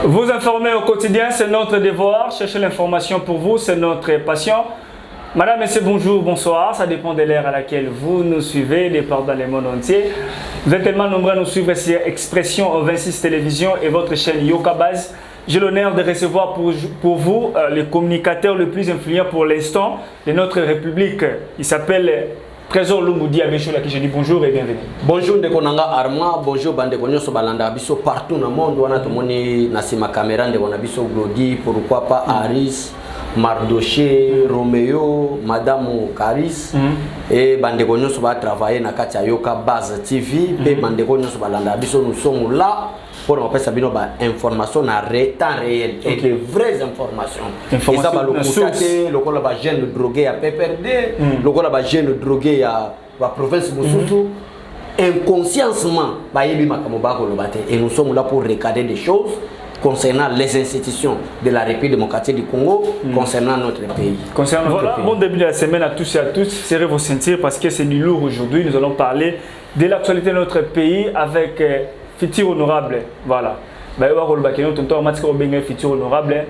Vous informer au quotidien, c'est notre devoir. Chercher l'information pour vous, c'est notre passion. Madame, Messieurs, bonjour, bonsoir. Ça dépend de l'ère à laquelle vous nous suivez, des parts dans le monde entier. Vous êtes tellement nombreux à nous suivre sur Expression 26 Télévision et votre chaîne Yoka Base. J'ai l'honneur de recevoir pour vous le communicateur le plus influent pour l'instant de notre République. Il s'appelle Trésor Lumudi Abécho, à qui je dis bonjour et bienvenue. Bonjour Ndekonanga Arma, bonjour Bandekonyo Sobalanda Biso partout dans le monde. On a tout le monde dans ma caméra, Ndekona Biso Glody, pourquoi pas Aris, Mardoché, Roméo, Madame Caris et Bandekonyo Soba travailler dans Katia Yoka Base TV. Et Bandekonyo Sobalanda Biso, nous sommes là pour nous faire des informations en temps réel et de vraies informations. Et ça va le constater, le col va jeune drogué à PPRD, le col va jeune drogué à la province de Moussoutou. Inconsciemment, et nous sommes là pour regarder des choses concernant les institutions de la République démocratique du Congo, concernant notre pays. Voilà, bon début de la semaine à tous et à toutes. Serrez vos ceintures parce que c'est du lourd aujourd'hui. Nous allons parler de l'actualité de notre pays avec futur honorable. Voilà. Bah, on va parler de futur honorable.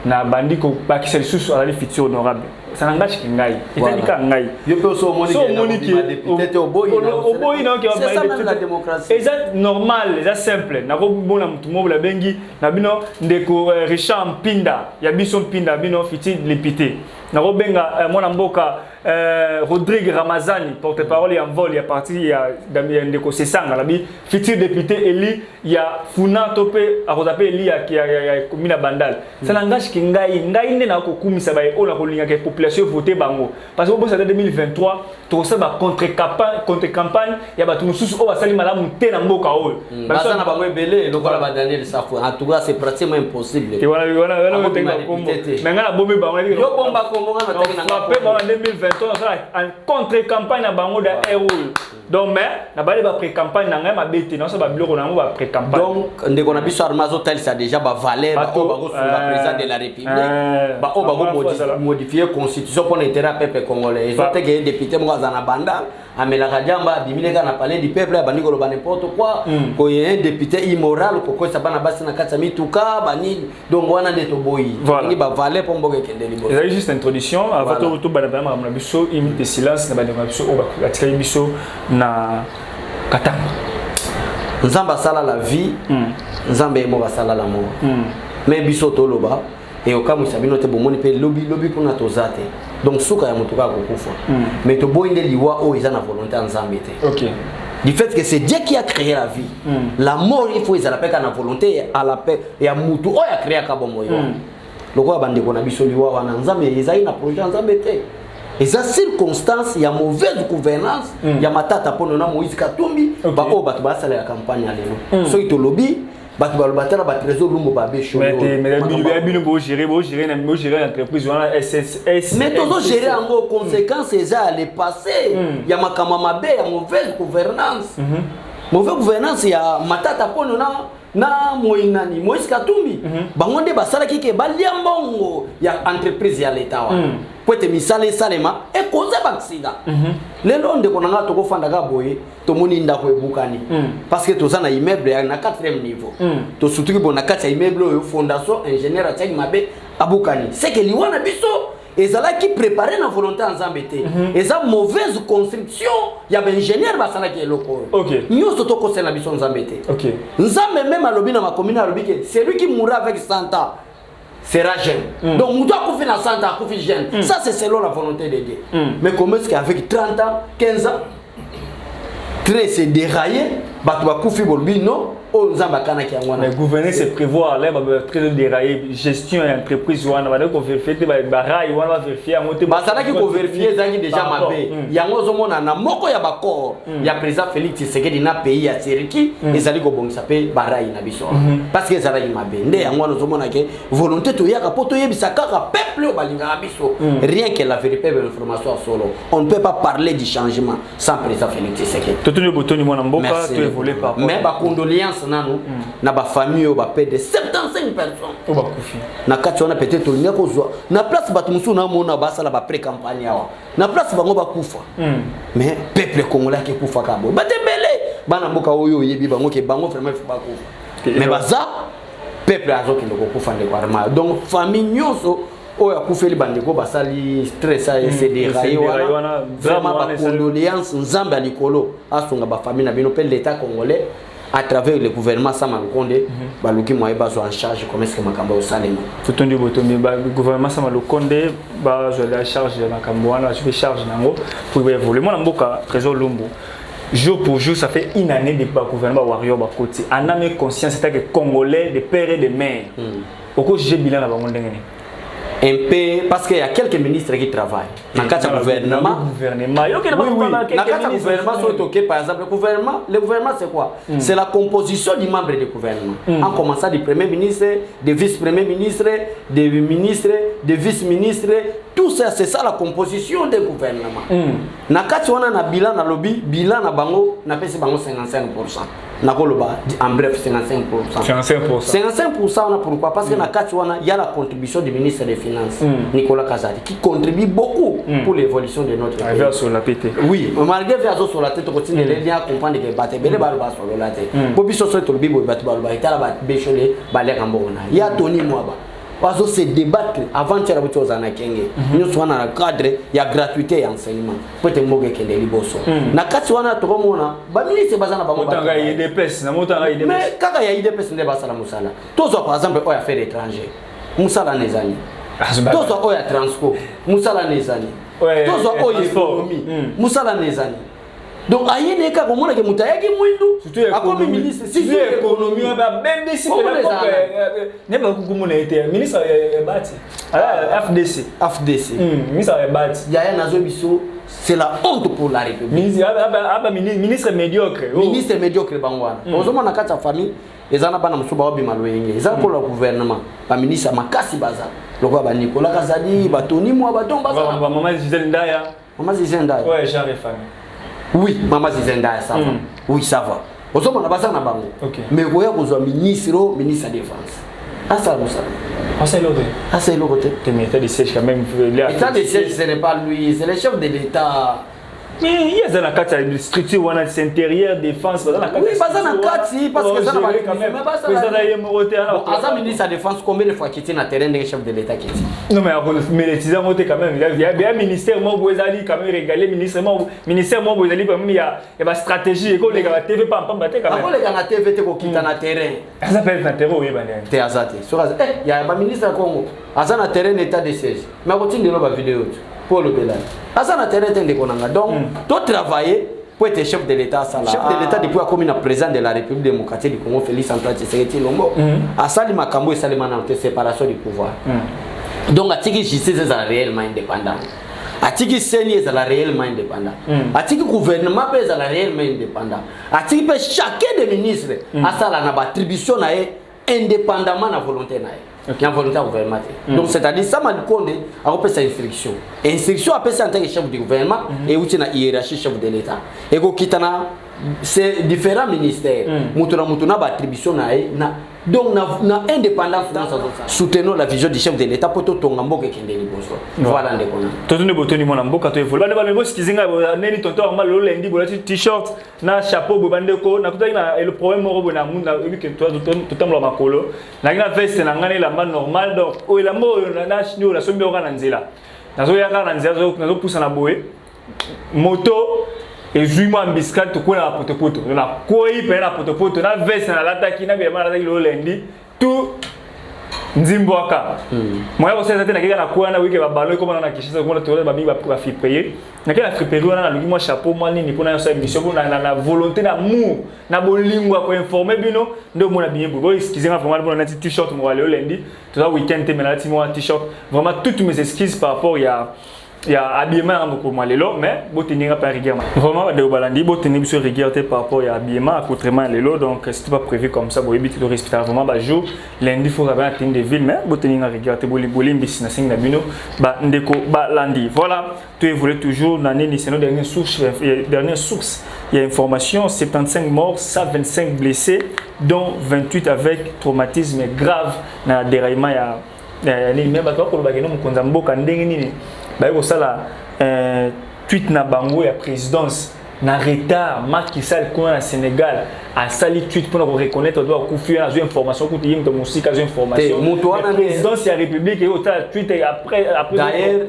Na bandi ko bakisa lisusu ala futur honorable. Ça n'engage qu'ngai. Itandika ngai. Yo pe so moniki député oboyi na ke c'est ça même la démocratie. C'est normal, c'est simple. Na ko bona mutu mo la bengi na bino ndeko Richard Mpinda. Ya biso Mpinda bino futur député. Na ko benga mwana mboka Rodrigue Ramazani, porte-parole en vol, il y a parti, il y a Ndeko Sesanga, futur député Eli, il y a Funa Topé, à Rodapé Eli, qui a commis la bandale. Ça n'engage qu'il y a une population votée bango. Parce que en 2023, tu as une contre-campagne, il y a tout le monde qui a sali madame Mouté na mboka ol. Parce que na belé, le voilà Daniel Safo. En tout cas, c'est pratiquement impossible. Et voilà, mais on a bombé bango. Yo bomba Congo na en 2020. En contre-campagne à Bango da Erol. Donc, mais, na balé ba pré-campagne na ngama beti, non ça ba bureau na ba pré-campagne. Donc, ndeko na biso Armazo tel ça déjà ba valer ba bango sur la président de la République. Ba o bango modifier constitution pour l'intérêt peuple congolais. Ils ont été député mo za na banda, amela kajamba bimileka na palais du peuple ba nikolo ba n'importe quoi. Ko y un député immoral ko ko ça bana basi na katsa mituka bani donc wana ndeto boyi. Ni ba valer pour mboka kende libo. C'est juste introduction avant tout bana bana na biso imite de silence na bana biso o ba atika biso na katanga. Nzamba sala la vie, nzambe mo ba sala la mort. Mais biso toloba et au cas où sabino te bomoni pe lobby pour na tozate. Donc suka ya mutuka kokufa. Mais to boinde liwa o isa na volonté nzambe te. OK. Du fait que c'est Dieu qui a créé la vie. La mort il faut ils la paix na volonté à la paix et à mutu o ya créé ka bomo yo. Loko bande ko na biso liwa wana nzambe ezai na projet nzambe te. Et ça circonstance il y a mauvaise gouvernance, il y a matata pour nous na Moïse Katumbi, ba o ba ba sala la campagne alelo. So ito lobby ba batala ba trésor lumbo ba becho. Mais bino bo gérer l'entreprise wana SSS. Mais toujours gérer en conséquences ça aller passer. Il y a makama mabe, il y a mauvaise gouvernance. Mauvaise gouvernance il y a matata pour nous na moinani Moïse Katumbi. Bangonde ba sala kike ba liambongo ya entreprise ya l'état wa. Poete misale salema e koza baksida lelo ndeko nanga toko fanda ka boye to moni ndako ebukani parce que toza na immeuble na 4e niveau to surtout bon na 4e immeuble yo fondation ingénieur ataki mabe abukani c'est que liwana biso ezala qui préparer na volonté nzambe te eza mauvaise construction ya ba ingénieur basala ki eloko nyoso to kosela biso nzambe te nzambe même alobi na ma commune alobi que celui qui mourra avec 100 ans sera jeune. Donc, nous devons faire 100 ans, jeune. Ça, c'est selon la volonté de Dieu. Mais comment est-ce qu'avec 30 ans, 15 ans, très c'est déraillé, mais gouverner c'est prévoir là très déraillé gestion et entreprise on va donc vérifier barail on va vérifier monter basala qui ko vérifier zaki déjà mabé yango zomona na moko ya bakor ya président Félix Tshisekedi na pays ya Tsiriki ezali ko bongisa pe barail na biso parce que ezali mabé nde yango zomona ke volonté to yaka poto yebisa kaka peuple balinga biso rien que la vérité et l'information solo on ne peut pas parler du changement sans président Félix Tshisekedi totoni botoni mona mboka to évoluer par mais ba condoléances nanu na ba famille ba paix de 75 personnes o ba kufi na kati wana peut-être on ko zo na place batu musu na mona ba sala ba pré campagne awa na place bango ba kufa mais peuple congolais qui kufa ka bo ba tebele bana mboka oyo yebi bango ke bango vraiment fa ba kufa mais baza peuple azokende kokufa ndeko arma donc famille nyonso oyo akufeli bandeko basali stress a cdr wana vraiment ba condoléance nzambe alikolo asunga ba famille na bino pe l'état congolais à travers le gouvernement Sama Lukonde baluki moye bazo en charge comme est-ce que makambo salema futondi botomi ba gouvernement Sama Lukonde bazo la charge ya makambo wana je vais charge nango pour évoluer moi mboka trésor Lumbu jour pour jour ça fait une année de gouvernement warrior ba côté en âme conscience c'est que congolais de pères et de mères oko j'ai bilan na bango ndengene un peu parce qu'il y a quelques ministres qui travaillent dans le gouvernement. Par exemple, le gouvernement c'est quoi? C'est la composition du membre du gouvernement. En commençant du premier ministre, des vice-premiers ministres, des ministres, des vice-ministres, tout ça c'est ça la composition du gouvernement. Nakati wana na bilan na lobby, bilan na bango na pesi bango 55%. Nakoloba en bref 55%. 55% on a pourquoi? Parce que nakati wana il y a la contribution du ministre des Finances Nicolas Kazadi qui contribue beaucoup pour l'évolution de notre pays. Vers sur la PT. Oui, malgré vers sur la tête continue les liens comprendre que batte bele balba sur la tête. Bobi so to bibo batte balba itala bat bechole balé kambona. Il y a Tony Mwaba. Parce que se débattre avant de faire aux anakenge. Nous sommes dans le cadre, il y a gratuité et enseignement. Peut-être que kende liboso. Na kati wana to komona, ba ministre bazana ba motanga IDPS, na motanga IDPS. Mais kaka ya IDPS ndé basala musala. Tozo par exemple au affaire étranger. Musala nezani. Tozo au ya transport. Musala nezani. Tozo au économie. Musala nezani. Donc aïe n'est qu'à comment que Moutayaki Mouindou a comme ministre si l'économie va même si n'est pas comment été ministre bâti FDC ministre bâti Yaya Nazo Bisso c'est la honte pour la République ministre médiocre bangwana heureusement na kata famille ezana bana musuba obima loyenge ezana pour le gouvernement ba ministre makasi baza lokwa ba Nicolas Kazadi ba Tony Mwaba baza maman Gisèle Ndaya ouais genre famille. Oui, maman Zizenda ça va. Oui, ça va. Aujourd'hui on a besoin na bango. Mais voyez que ministre de défense. Ah ça vous savez. Ah c'est l'autre. Ah c'est l'autre. Mais état de siège quand même l'état de siège ce n'est pas lui, c'est le chef de l'état. Mais il y a dans la carte une structure on a intérieur défense dans la carte. Oui, pas dans la carte parce que ça va quand même. Asa ministre de défense combien de fois qu'il était dans terrain de chef de l'état qui dit. Non mais les tisans monté quand même. Il y a bien ministère moi Boezali quand même régalé ministère moi Boezali quand même il y a ba stratégie et que les gars TV pas battre quand même. Les gars na TV te ko kita na terrain. Ça peut être na terrain oui ben. Te azate. Sur il y a ba ministre Congo. Asa na terrain état de siège. Mais continue la vidéo. Paul Belal. Asa na terrain de konanga. Donc, to travailler pour être chef de l'État ça là. Chef de l'État depuis comme le président de la République démocratique du Congo Félix Antoine Tshisekedi Tshilombo. Asa li makambo et salima na séparation du pouvoir. Donc atiki justice est réellement indépendant. Atiki seni est réellement indépendant. Atiki gouvernement est réellement indépendant. Atiki pe chacun des ministres asa la na attribution na indépendamment na volonté na il y a volonté gouvernement. Donc c'est-à-dire ça m'a dit a repris sa instruction. Instruction a passé en tant que chef du gouvernement et où tu as hiérarchie chef de l'État. Et qu'on quitte c'est différents ministères. Mutuna ba attribution na donc na indépendance dans ça. Soutenons la vision du chef de l'État pour tout ton mboka kende liboso. Voilà ndekona. Toto ne botoni mona mboka to evolu. Bande ba mebo skizinga neni tonto normal lo lendi bola t-shirt na chapeau bo bandeko na kutaki na le problème moro bona munda ebi ke toi tout temps la makolo. Na ngina veste na ngane la man normal donc o la mo na chino la sombi ora na nzela. Nazo ya ka na nzela nazo poussa na boé. Moto et juima ambiscal to kona potopoto na koi pe na potopoto na veste na lataki na bema na lo lendi tout nzimboaka moya ko sesa tena kika na kuana wiki ba balo ko na kishisa ko na to ba bi ba pour friper na kila friper na luki mo chapeau mo nini pour na sa mission pour na volonté na mu na bolingwa ko informer bino ndo mo na bien bo excuser vraiment na t-shirt mo aller lundi to ça weekend te mena ti mo t-shirt vraiment toutes mes excuses par rapport il y a habillement beaucoup malelo mais bon tenir pas rigueur vraiment de balandi bon tenir sur rigueur par rapport à habillement accoutrement lelo donc c'était pas prévu comme ça bon éviter de respirer vraiment ba jour lundi faut avoir un de ville mais bon tenir rigueur te boli mbisi na singa bino ba ndeko ba lundi voilà tu voulais toujours l'année c'est nos dernière source il y a information 75 morts 125 blessés dont 28 avec traumatisme grave na déraillement ya ni même ba ko ba keno mukonza mboka ndenge nini ba ko sala tweet na bango ya présidence na retard Macky Sall qu'on a au Sénégal a sali tweet pour nous reconnaître doit confier dans une information que tu as musique une information la présidence de la République et autant tweet après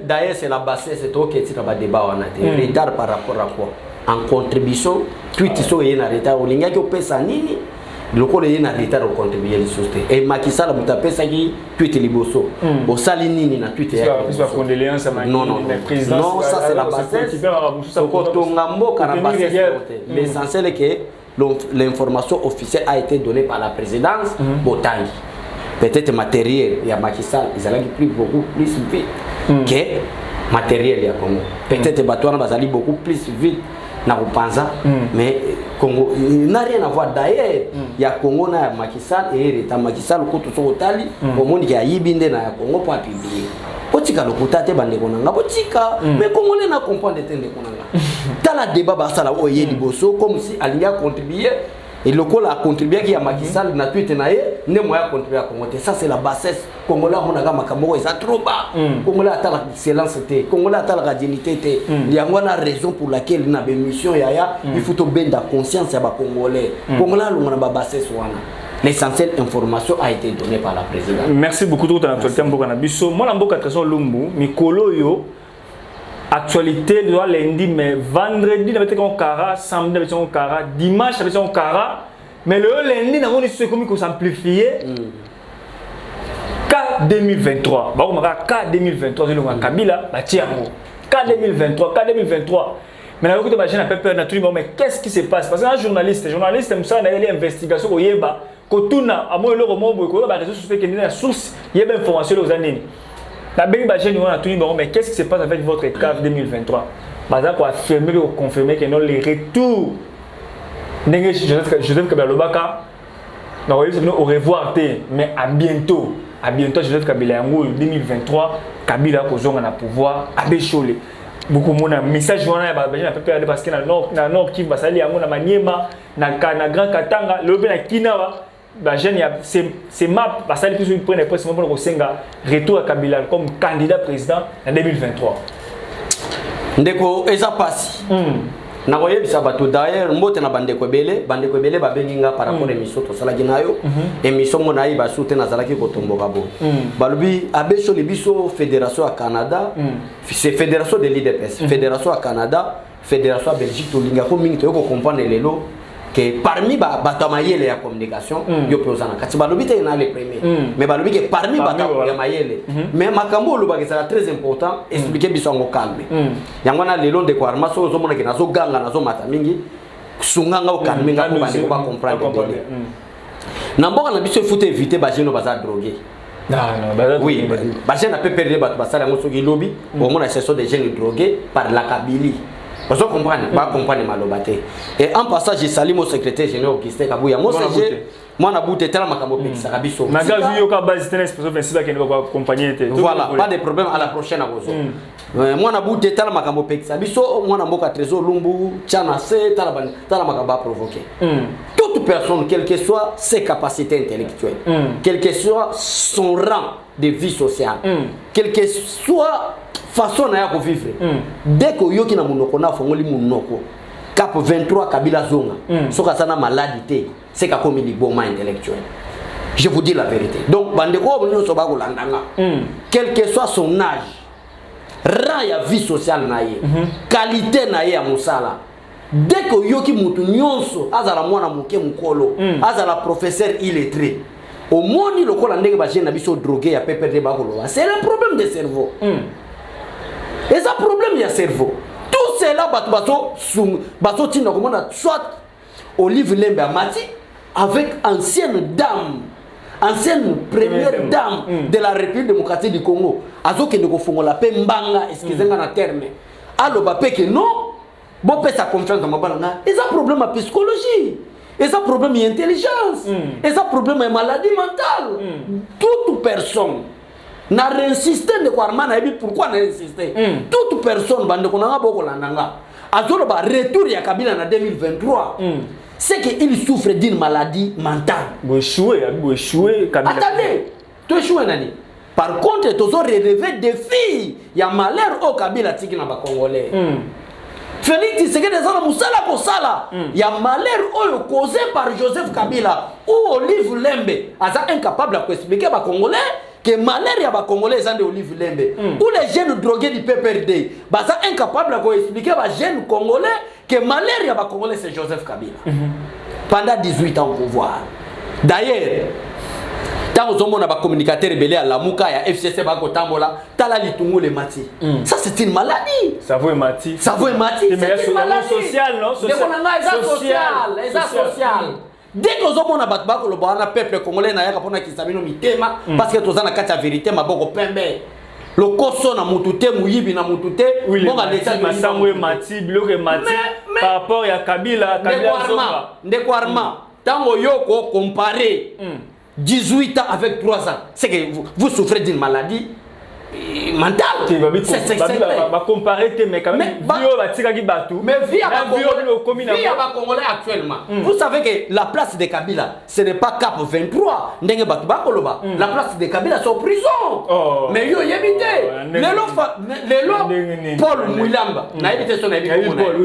d'ailleurs c'est la bassesse c'est toi qui tu vas débat on a retard par rapport à quoi en contribution tweet so y na retard o linga ki opesa nini lokolo y na retard o contribuer les sociétés et Macky Sall mutapesa ki tweet liboso o sali nini na tweet ya pas condoléances à Macky non ça c'est la bassesse kotonga mboka na bassesse l'essentiel est que l'information officielle a été donnée par la présidence Botangi peut-être matériel il y a Macky Sall ils allaient beaucoup plus vite que matériel ya Congo peut-être batwana bazali beaucoup plus vite na kupanza mais Congo n'a rien à voir d'ailleurs il y a Congo na Macky Sall et l'état Macky Sall ko to so tali au monde qui a yibinde na Congo pour publier otika lokuta te bande konanga botika mais Congolais na comprendre tende konanga tala débat basala o yedi boso comme si alinga contribuer et le col a contribué qui a Macky Sall na tweet na ye ne moya contribuer à Congo ça c'est la bassesse Congolais on a makambo ça trop bas Congolais a la excellence te Congolais a la dignité te il y a une raison pour laquelle na mission yaya il faut to benda conscience ya ba Congolais Congolais on a ba bassesse wana l'essentiel information a été donnée par la présidente. Merci beaucoup tout en actualité mboka na biso moi na mboka trésor lumbu mikolo yo actualité de lundi mais vendredi na bete kon kara samedi na bete kon kara dimanche na bete kon kara mais le lundi na moni c'est comme ko s'amplifier K 2023 ba ko maka K 2023 zelo nga Kabila ba tiango K 2023 mais na écoute ba jeune a peur na tout mais qu'est-ce qui se passe parce qu'un journaliste ça na les investigations ko yeba ko tuna amo le romo boy ko ba réseaux sociaux que na source yeba information aux années la belle bachine on a tout dit mais qu'est-ce qui se passe avec votre CAF 2023 baza ko affirmer ou confirmer que non les retours ndenge Joseph Kabila Lobaka na au revoir mais à bientôt Joseph Kabila yango 2023 Kabila ko zonga na pouvoir abécholé beaucoup mona message wana ba bajina peut parce que na nord qui va sali yango na Maniema na Grand Katanga le be na Kinawa ba jeune ya c'est map ba sali plus prendre les postes pour Kosenga retour à Kabila comme candidat président en 2023 ndeko eza pasi na koyebisa bato d'ailleurs mbote na bandeko belé ba benginga par rapport émission to sala ginayo émission mona yi ba soute na zalaki ko tomboka bo balubi abeso libiso fédération à Canada c'est fédération de l'IDPS fédération à Canada fédération à Belgique to linga ko mingi to ko comprendre lelo que parmi batamayele ya communication yo posana kati balubi te na les premiers mais balubi que parmi batamayele mais makambo lo ba c'est très important expliquer biso ngo calme yango na lelo de ko armaso zo mona ke nazo ganga nazo mata mingi sunganga o calme nga ko bandi ko ba comprendre na mboka na biso faut éviter ba jeno baza droguer oui ba jeno peut perdre ba basala ngo soki lobby au moins ce sont des jeunes drogués par la Kabylie. Vous comprenez pas comprendre malobate et en passage je salue mon secrétaire général Augustin Kabuya moi c'est moi na boute tellement makambo pekisa kabiso magazu yo ka base tennis pour faire que nous va accompagner voilà pas de problème à la prochaine agozo moi na boute tellement makambo pekisa biso moi na mboka trésor lumbu chana c'est tala makamba provoquer toute personne quelle que soit ses capacités intellectuelles quel que soit son rang de vie sociale quel que soit façon na ya ko vivre dès que yoki na munoko na fongoli munoko cap 23 Kabila zonga soka sana maladie c'est ka comme liboma intellectuel je vous dis la vérité donc bande ko bonyo so ba ko landanga quel que soit son âge rang ya vie sociale na ye qualité na ye ya musala dès que yoki mutu nyonso azala mwana muke mukolo azala professeur illettré au moni lokola ndenge ba jeune na biso drogué ya PPD ba ko c'est le problème de cerveau et ça problème il y a cerveau tout cela bato tina comment soit Olive Lembe Amati avec ancienne première dame de la République démocratique du Congo azo ke ndeko fongola pe mbanga excusez-moi na terme allo ba pe que non bon pe sa confiance dans mabanga et ça problème à psychologie et ça problème d'intelligence et ça problème de maladie mentale toute personne n'a réinsisté de quoi mana ebi pourquoi n'a insisté toute personne bande konanga boko landanga azolo ba retour ya Kabila en 2023 c'est que il souffre d'une maladie mentale échoué Kabila attendez tu échoué nani par contre tu as relevé défi ya malheur au Kabila tiki na ba congolais Félix Tshisekedi ezana musala ko sala ya malheur oyo causé par Joseph Kabila ou Olive Lembe aza incapable à expliquer ba congolais que malheur ya ba congolais ezande Olive Lembe ou les jeunes drogués du PPRD baza incapable à expliquer ba jeunes congolais que malheur ya ba congolais c'est Joseph Kabila pendant 18 ans au pouvoir. D'ailleurs tant aux hommes na communicateur belé à la Muka ya FCC ba ko tambola tala litungu le mati. Ça c'est une maladie. Ça vaut mati. Ça vaut mati. C'est une maladie sociale non social. Dès que aux hommes na batba ko le bana peuple congolais na yaka pona kisabino mitema parce que tozana kati ya vérité maboko pembe. Le koso na mutute muyibi na mutute bonga l'état de Sangwe mati bloqué mati par rapport à Kabila Zonga. Ndeko Arma tango yoko comparer 18 ans avec 3 ans. C'est que vous souffrez d'une maladie mentale. C'est va comparer mais quand même mais vie à Congolais actuellement. Vous savez que la place de Kabila ce n'est pas Cap 23 ndenge batu bakoloba. La place de Kabila c'est en prison. Mais yo yebite Paul Moulamba na yebite son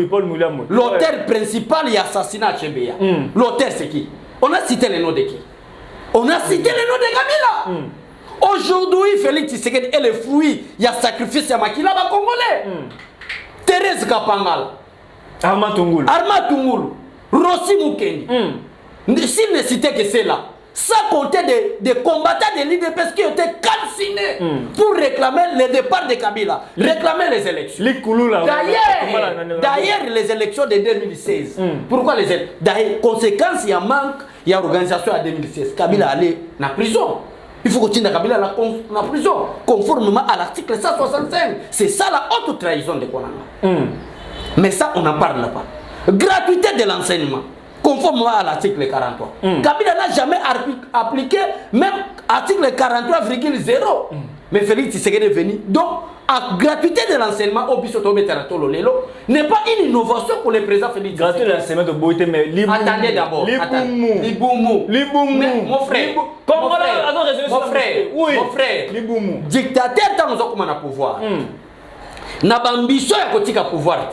Paul Moulamba. L'auteur principal y assassinat Chebeya. L'auteur c'est qui? On a cité le nom de qui? On a cité le nom de Kabila. Aujourd'hui, Félix Tshisekedi est le fruit. Il y a sacrifice à Makila Congolais. Thérèse Kapangal. Arma Tungulu. Rossi Mukendi. S'il ne citait que cela, sans compter des combattants de l'IDPS qui étaient calcinés pour réclamer le départ de Kabila, réclamer les élections. D'ailleurs, les élections de 2016. Pourquoi les élections? D'ailleurs, conséquence, il y a manque, il y a organisation en 2016. Kabila allait en prison. Il faut continuer Kabila la prison, conformément à l'article 165. C'est ça la haute trahison de Konanga. Mais ça, on n'en parle pas. Gratuité de l'enseignement, conformément à l'article 43. Kabila n'a jamais appliqué même article 43,0. Mais Félix Tshisekedi est venu. Donc, la gratuité de l'enseignement au Bisoto Betarato Lelo n'est pas une innovation pour le président Félix Tshisekedi. Gratuité de l'enseignement de Boïté, mais attendez d'abord. Liboumou. Mon frère. Mon frère. Liboumou. Dictateur, tant qu'on a pouvoir. N'a pas ambition à côté de pouvoir.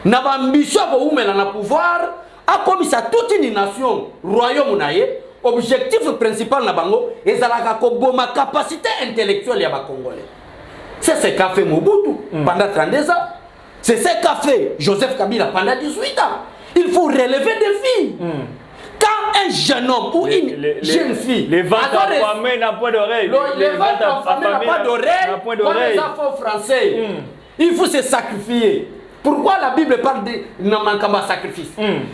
N'a pas ambition à oumela na pouvoir. A commis ça toute une nation, royaume naïe. Objectif principal na bango est ma capacité intellectuelle ya ba Congolais. C'est ce qu'a fait Mobutu pendant 32 ans. C'est ce qu'a fait Joseph Kabila pendant 18 ans. Il faut relever des filles. Quand un jeune homme ou une jeune fille... Les ventes affamées n'a pas d'oreille. Les ventes affamées n'a pas d'oreille. Quand les enfants français, il faut se sacrifier. Pourquoi la Bible parle de sacrifice?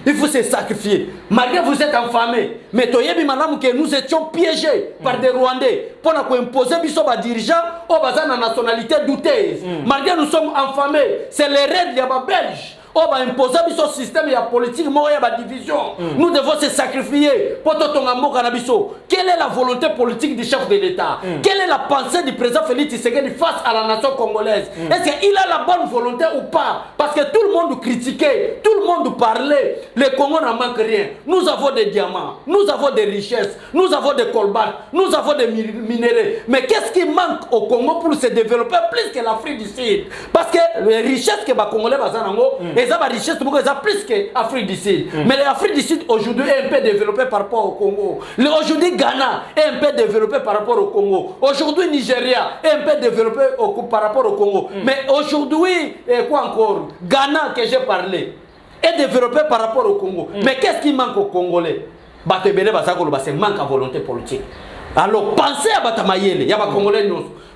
Il faut se sacrifier. Malgré vous êtes enfamé, mais toyebi madame que nous étions piégés par des Rwandais pour imposer des dirigeants au bazar de nationalité douteuse. Malgré nous sommes enfamés, c'est les règles des Belges. On va imposer ce système politique, division. Nous devons se sacrifier pour tout le monde. Quelle est la volonté politique du chef de l'État? Quelle est la pensée du président Félix Tshisekedi face à la nation congolaise? Est-ce qu'il a la bonne volonté ou pas? Parce que tout le monde critiquait, tout le monde parlait. Le Congo n'en manque rien. Nous avons des diamants, nous avons des richesses, nous avons des colbats, nous avons des minéraux. Mais qu'est-ce qui manque au Congo pour se développer plus que l'Afrique du Sud? Parce que les richesses que les Congolais ont, la richesse plus que l'Afrique du Sud. Mais l'Afrique du Sud aujourd'hui est un peu développée par rapport au Congo. Aujourd'hui Ghana est un peu développé par rapport au Congo. Aujourd'hui Nigeria est un peu développé par rapport au Congo. Mais aujourd'hui, quoi encore? Ghana que j'ai parlé est développé par rapport au Congo. Mais qu'est-ce qui manque aux Congolais? C'est manque à volonté politique. Alors pensez à Batamayele, il y a des Congolais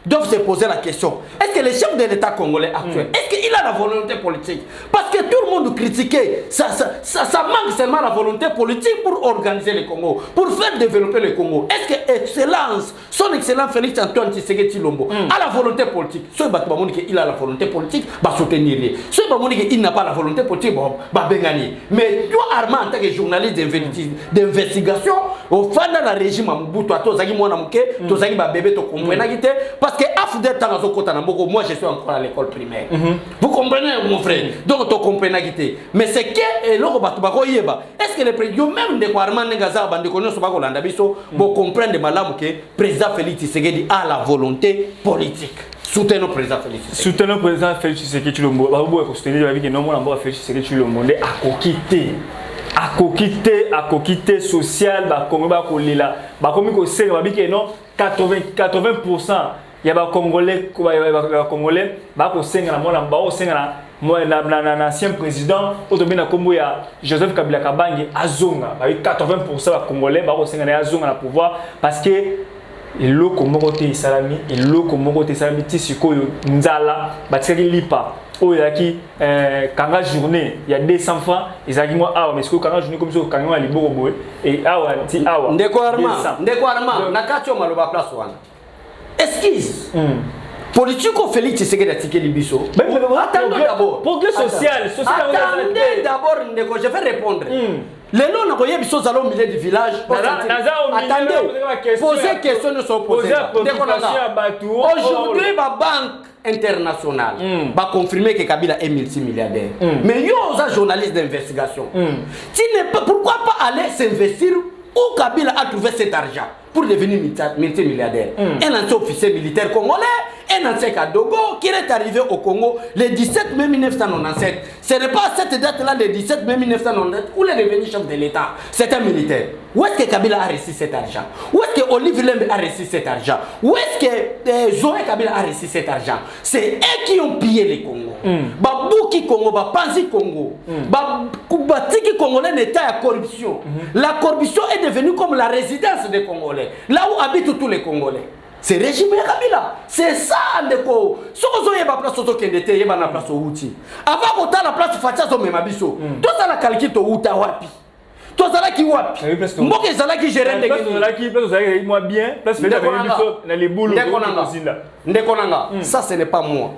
doivent se poser la question. Est-ce que le chef de l'État congolais actuel, est-ce qu'il a la volonté politique? Parce que tout le monde critiquait, ça manque seulement la volonté politique pour organiser le Congo, pour faire développer le Congo. Est-ce que Excellence, son Excellence Félix Antoine Tshisekedi Tshilombo a la volonté politique? Soit il a la volonté politique, va soutenir. Soit il n'a pas la volonté politique, va gagner. Mais toi, Armand, en tant que journaliste d'investigation, au fin de la régime, parce que moi je suis encore à l'école primaire. Vous comprenez mon frère? Donc tu comprenez. Mais c'est que est-ce que le président même de Kwarman Ngaza bandi connaît ce bago vous comprenez madame que président Félix Tshisekedi a la volonté politique. soutenons le président Félix Tshisekedi. Soutenons le président Félix Tshisekedi Tshilombo. Babobo est soutenir avec non mon ambassadeur Félix Tshisekedi Tshilombo à coquité social ba Congo ba kolila ba komi ko senga ba biki non 80% ya ba Congolais ba ko senga na mon ambassadeur senga na ancien président otobina kombo ya Joseph Kabila Kabange azonga ba 80% ba Congolais ba ko senga na azonga na pouvoir parce que eloko moko te salami ti sikoyo nzala batikaki lipa oyo yaki kanga journée il y a 200 francs ezaki moi awa mais sikoyo kanga journée comme ça kanga wa liboko boye et awa ti awa ndeko arma na kati o maloba place wana esquisse politico Félix Tshisekedi atikeli biso attendez d'abord progrès social attendez d'abord ndeko je vais répondre les noms n'a pas biso zalo au milieu du village. Attendez, posez question de s'opposer. Aujourd'hui, la banque internationale va confirmer que Kabila est multimilliardaire. Mais il y a un journaliste d'investigation. Pourquoi pas aller s'investir où Kabila a trouvé cet argent pour devenir multimilliardaire? Un ancien officier militaire congolais, un ancien Kadogo qui est arrivé au Congo le 17 mai 1997. Ce n'est pas à cette date-là, le 17 mai 1997, où il est devenu chef de l'État. C'est un militaire. Où est-ce que Kabila a reçu cet argent? Où est-ce que Olivier Lembe a reçu cet argent? Où est-ce que Zoé Kabila a reçu cet argent? C'est eux qui ont pillé les Congo. Babouki Congo, Bapanzi Congo, Batiki Congolais n'était à corruption. La corruption est devenue comme la résidence des Congolais, là où habitent tous les Congolais. C'est le régime Kabila. C'est ça, Ndeko. Si vous avez la place au Kendete, vous avez la place au Houti. Avant que vous avez la place au Fatia, vous avez la place au Houti. Tout ça, la qualité au Houti, wapi. Tout ça, la qui wapi. Moi, que ça, la qui gère les gens. Moi bien, place les boules. Ndekonanga. Ça, ce n'est pas moi.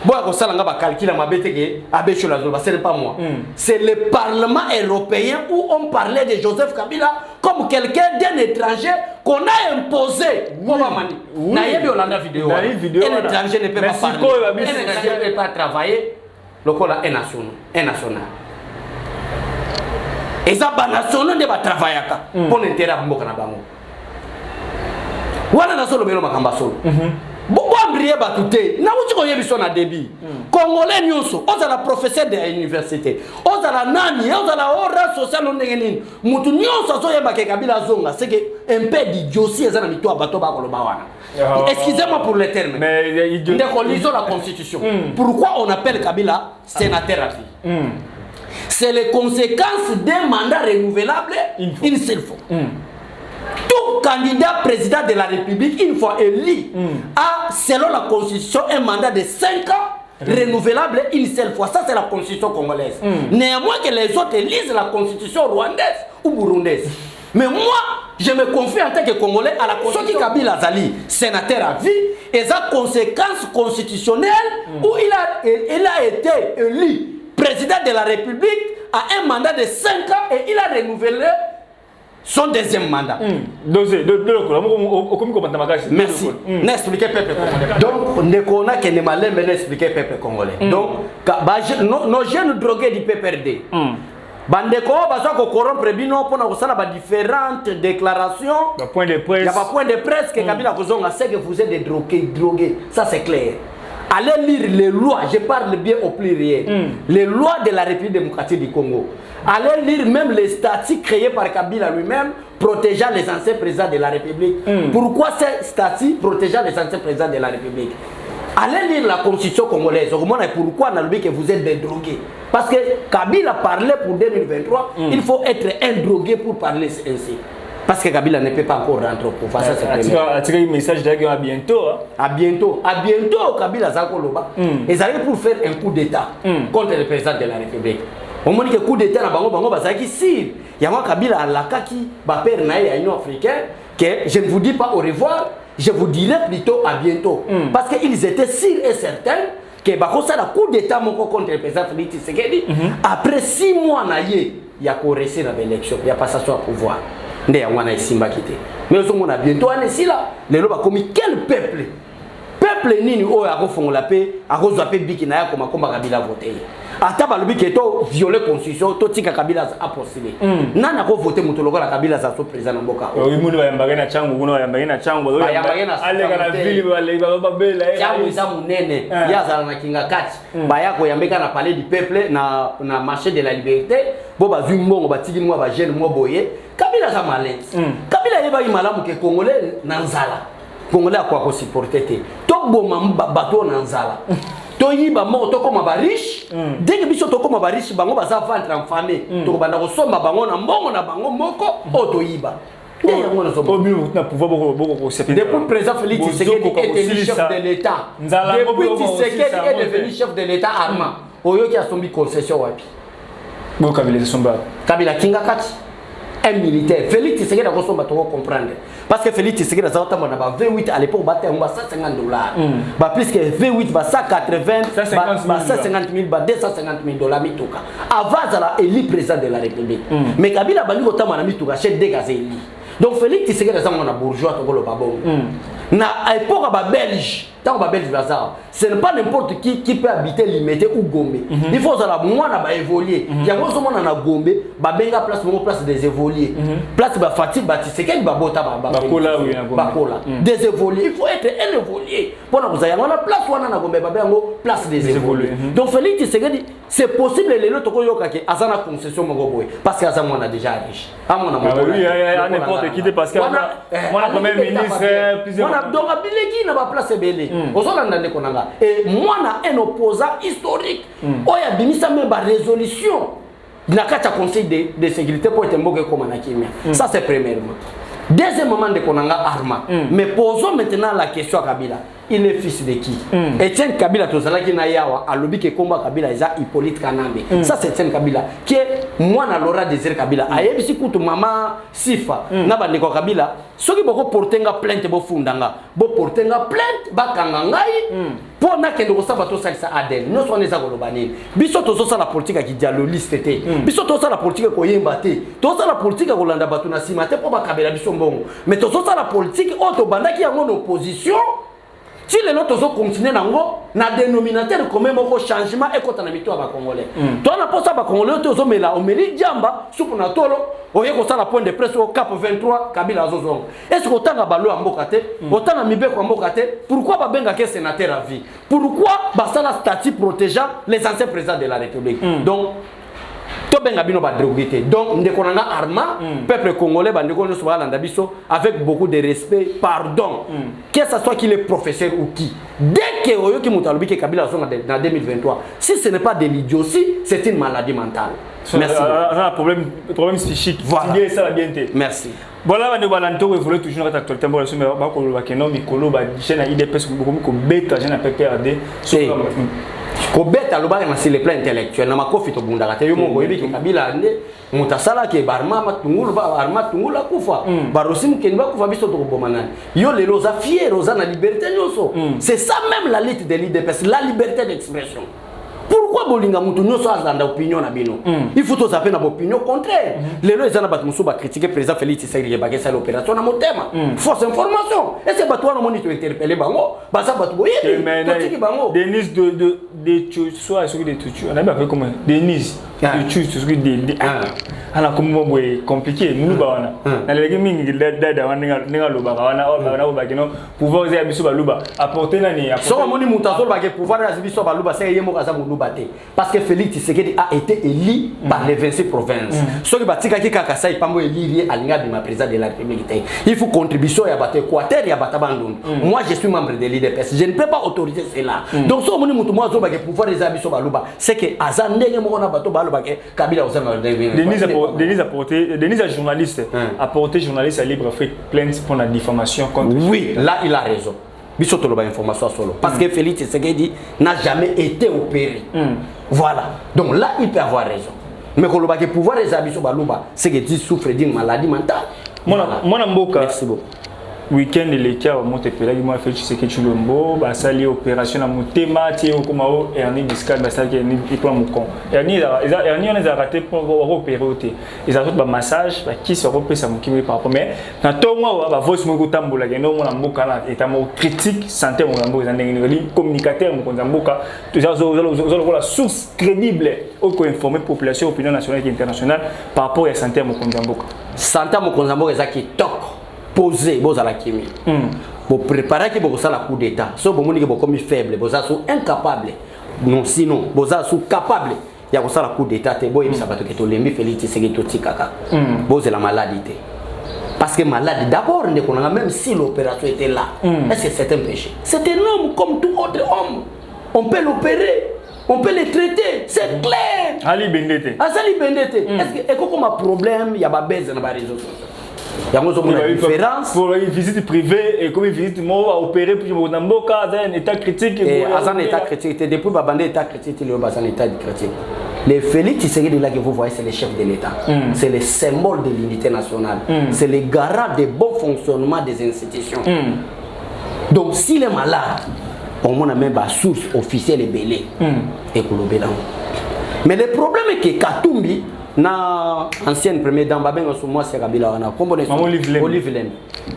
Bon, ça, on va calculer ma bête, ce n'est pas moi. C'est le Parlement européen où on parlait de Joseph Kabila comme quelqu'un d'un étranger qu'on a imposé. Un étranger ne peut pas parler. Un étranger ne peut pas travailler. Le col est national. Et ça, les nationaux ne vont travailler pour l'intérêt de Mboka Nabango. Voilà la solo solo. Boambrié batouté, na uti koye biso na débit. Congolais nyonso, ozala professeur de l'université. Ozala nani, ozala ora social ondengenini. Mutu nyonso azoyeba ke Kabila zonga, c'est que un peu d'idiotie ezana mito abato ba koloba wana. Excusez-moi pour le terme. Mais ndeko lisons la constitution. Pourquoi on appelle Kabila sénateur à vie? C'est les conséquences d'un mandat renouvelable une seule fois. Tout candidat président de la République, une fois élu, a, selon la Constitution, un mandat de 5 ans renouvelable une seule fois. Ça, c'est la Constitution congolaise. Néanmoins que les autres lisent la Constitution rwandaise ou burundaise. Mais moi, je me confie en tant que Congolais à la Constitution. Kabila Zali, sénateur à vie, et sa conséquence constitutionnelle où il a été élu président de la République à un mandat de 5 ans et il a renouvelé son deuxième mandat. Merci. N'expliquez peuple congolais. Donc, ne connaît que ne malin, mais n'expliquez peuple congolais. Donc, nos jeunes drogués du PPRD. Bandeko, baso ko corrompre bino pour na kosala ba différentes déclarations. Il y a pas point de presse que Kabila Kozonga sait que vous êtes des drogués. Ça c'est clair. Allez lire les lois, je parle bien au pluriel. Les lois de la République démocratique du Congo. Allez lire même les statuts créés par Kabila lui-même protégeant les anciens présidents de la République. Pourquoi ces statuts protégeant les anciens présidents de la République? Allez lire la constitution congolaise. Pourquoi on a dit que vous êtes des drogués? Parce que Kabila parlait pour 2023, il faut être un drogué pour parler ainsi. Parce que Kabila ne peut pas encore rentrer au pouvoir. Ça, c'est un message à bientôt. À bientôt. À bientôt, Kabila Zakoloba. Ils arrivent pour faire un coup d'État contre le président de la République. On dit que coup d'État, il y a un Kabila à l'Akaki, Baper Naï à l'Union africaine, que je ne vous dis pas au revoir, je vous dirai plutôt à bientôt. Parce qu'ils étaient sûrs et certains que le coup d'État contre le président Félix Tshisekedi, après 6 mois, il y a correcé dans l'élection, il y a passation à pouvoir. Mais on a bientôt un ici là. Les lois comme quel peuple? Peuple nini o a refond la paix, a reçu bikina comme Kabila voté. ata balobi ke to violer constitution to tika Kabila a postulé nana ko voter muto lokola Kabila za so président na mboka oui munu bayambaka na changu munu bayambaka na changu alega na ville balega babela changu za munene yazala na kinga kati baya ko yambeka na palais du peuple na marché de la liberté bo bazwi mbongo batiki mwa ba jeune mwa boye Kabila za malens Kabila yeba imalamu ke congolais na nzala congolais akwa ko supporter te to boma bato na nzala to yiba mo to koma ba riche dès que biso to koma ba riche bango baza ventre en famille to banda ko somba bango na mbongo na bango moko o to yiba depuis président Félix Tshisekedi était chef de l'État depuis Tshisekedi est devenu chef de l'État armé oyo qui a sombi concession wapi bo Kabila somba Kabila kinga kati un militaire Félix Tshisekedi a consomba to comprendre parce que Félix Tshisekedi a zata na ba V8 à l'époque battait on ba $150 ba plus que V8 ba 180 ba 150 000 ba 250 000 mituka avant la élu président de la République mais Kabila bali ko tama na mituka chef de gazeli donc Félix Tshisekedi a na bourgeois to ko babongo na époque ba belge tant ba belge bazar ce n'est pas n'importe qui peut habiter Limete ou Gombe il faut ça moi na ba évoluer yango so mona na Gombe ba benga place des évoluer place ba Fatih ba Tshisekedi ba bota ba kola des évoluer il faut être un évoluer pour na kuza yango na place wana na Gombe ba bengo place des évoluer donc Félix Tshisekedi c'est possible les loto ko yoka ke azana concession moko boy parce que azana mona déjà riche amona moko oui n'importe qui parce que moi premier ministre plusieurs donc abileki na ba place belé ozolanda ndeko nanga et moi na un opposant historique oya bimisa même ba résolution na kata conseil de sécurité pour être mboke comme na kimia ça c'est premièrement deuxièmement ndeko nanga arma mais posons maintenant la question à Kabila il est fils de qui Etienne Kabila tozalaki na yawa alobi ke komba Kabila eza Hippolyte Kanambe ça c'est Etienne Kabila qui est moi na Laura Désiré Kabila ayebisi kutu mama Sifa na bandeko Kabila soki boko portenga plainte bo fundanga bo portenga plainte bakanga ngai po na kende ko saba to salisa Adel no so neza ko lobani biso tozo sala politique ki dialogiste te biso tozo sala politique ko yemba te tozo sala politique ko landa batu na sima te po bakabela biso mbongo mais tozo sala politique auto bandaki yango na opposition. Si les autres continuent na dénominateur commun moko changement et quand on a mis toi ba congolais. Toi na posa ba congolais tozo mela o meli jamba supu na tolo oye ko sala point de presse au Cap 23 Kabila zozong. Est-ce que otanga balo mboka te otanga mibe ko mboka te pourquoi ba benga ke sénateur à vie? Pourquoi ba sala statut protégeant les anciens présidents de la République? Donc to benga bino ba droguité donc ndeko nanga arma peuple congolais ba ndeko nso ba landa biso avec beaucoup de respect pardon que ça soit qu'il est professeur ou qui dès que oyo ki mutalobi ke Kabila songa dans 2023 si ce n'est pas de l'idiotie c'est une maladie mentale. Merci. Un problème psychique. Voilà. Ça va bien te. Merci. Voilà, on va évoluer toujours notre actualité. On va chaîne IDPS ko beta jeune PPRD. Kobeta lobaka na sur le plan intellectuel na makofi to bundaka te yo moko yebi ke Kabila nde mutasala ke barma matungulu ba arma tungula kufa barosim ke ba kufa biso to bomana yo lelo za fiero za na liberté nyoso c'est ça même la lutte de l'IDPS la liberté d'expression. Pourquoi bolinga mutu nyoso azanda opinion na bino il faut to zapena opinion contraire lelo ezana batu musu ba critiquer président Félix Tshisekedi ba ke sa l'opération na motema fausse information et c'est batu wana moni to interpeller bango ba sa batu boye to tiki bango Denise de soit sur de tutu on a pas fait comment Denise de tutu sur de ana comme boye compliqué nous ba wana na legi mingi dada wana ninga loba wana o ba kino pouvoir za biso ba luba apporter nani apporter so moni mutazo ba ke pouvoir za biso ba luba c'est yemo kaza parce que Félix Tshisekedi a été élu par les 26 provinces. Ce qui batika ki kaka sai pambo élu alinga bima président de la République. Il faut contribution ya baté Équateur ya batabandon. Moi je suis membre de l'IDPS. Je ne peux pas autoriser cela. Donc so moni mutu moi zo ba ke pouvoir les abiso baluba, c'est que azandenge mo na bato baluba ke Kabila osanga Denise a journaliste a porté journaliste à Libre Afrique plainte pour la diffamation contre. Oui, là il a raison. Bisoto loba information solo parce que Félix Tshisekedi n'a jamais été opéré. Voilà. Donc là il peut avoir raison. Mais quand le pouvoir des abisso baluba, c'est que tu souffres d'une maladie mentale. Mon mboka. Merci beaucoup. week-end les cas monte pelagi moi fait ce que tu lombo ba sali opération na motema tie okoma o hernie discale ba sali ni pour mon con hernie on les a raté pour opérer oté ils ont ba massage ba qui se repose mon kimi par rapport mais na to moi ba voice mo kotambola ke no mo na mboka na état mo critique santé mo na mboka ndenge communicateur mo konzamboka toujours la source crédible au ko informer population opinion nationale et internationale par rapport à santé mo konzamboka santé mo konzamboka ezaki tok posé boza la kimi pour préparer que boza la coup d'état so bomoni que bokomi faible boza sou incapable non sinon boza sou capable ya ko sala coup d'état te boye sabato ke to lembi Félix Tshisekedi to tikaka boza la maladie parce que malade d'abord ne connaît même si l'opération était là est-ce que c'est un péché c'est un homme comme tout autre homme on peut l'opérer on peut les traiter c'est clair Ali Bendete Azali Bendete est-ce que comme un problème il y a ba baisse dans ba réseaux sociaux. Il y a une différence pour une visite privée et comme une visite moi à opérer pour Namboka dans un état critique et dans un état critique depuis babandé état critique il est dans un état critique les Félix Tshisekedi là que vous voyez c'est le chef de l'État c'est le symbole de l'unité nationale c'est le garant du bon fonctionnement des institutions donc s'il est malade on a même la source officielle et belée et Kolobélan mais le problème est que Katumbi na ancienne première dame babenga sous moi c'est Kabila wana kombo Olive Lem